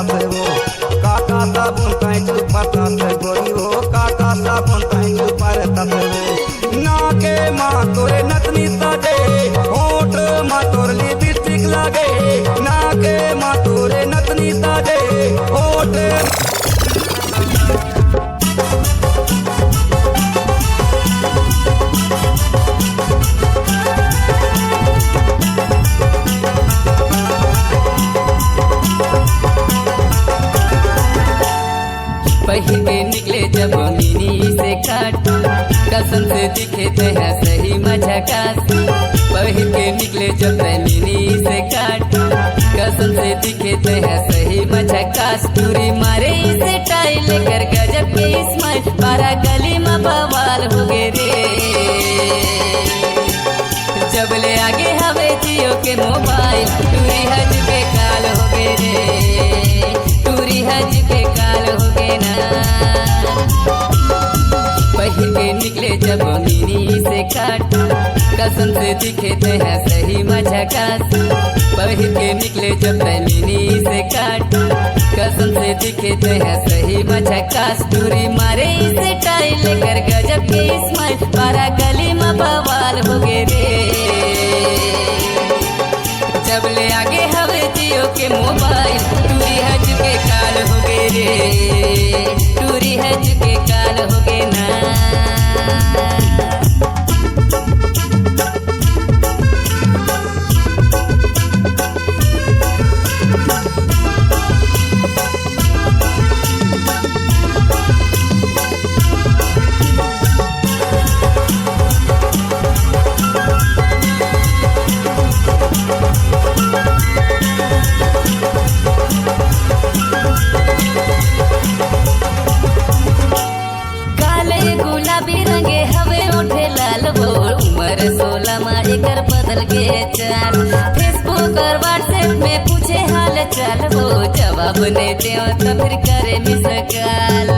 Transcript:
तसे वो काका साबुन कैचू पता से गोरी हो काका साबुन कैचू पर तसे वो नाके माँ तोरे नतनी साजे होठ माँ तोर लिपस्टिक लागे नाके माँ तोरे नतनी साजे होठ पहिर के निकले जब मिनी से काट कसम से दिखे थे है सही मझकास पहिर के निकले जब मिनी से काट कसम से दिखे थे है सही मझकास टूरी मारे इसे टाई लेकर गजब के स्माइल पारा गली में बवाल हो गए रे जब ले आगे हवे जियो के मोबाइल टूरी हज के काल हो गए रे टूरी हज के काल हो गए ना पहिर के निकले जब मिनी से काट कसम से दिखे थे है सही मझकास पहिर के निकले जब मिनी से काट कसम से दिखे थे है सही मझकास टूरी मारे इसे टाई लेकर गजब के स्माइल पारा गली में बवाल हो गए रे जब ले आगे हवे जियो के मोबाइल टूरी हज के काल हो गए रे टूरी हज के काल हो गए ना गुलाबी रंगे हवे उठे लाल वो उम्र 16 में एकर बदल के चाल फेसबुक और व्हाट्सएप में पूछे हाल चाल वो जवाब नहीं दे तो फिर करे मिस कॉल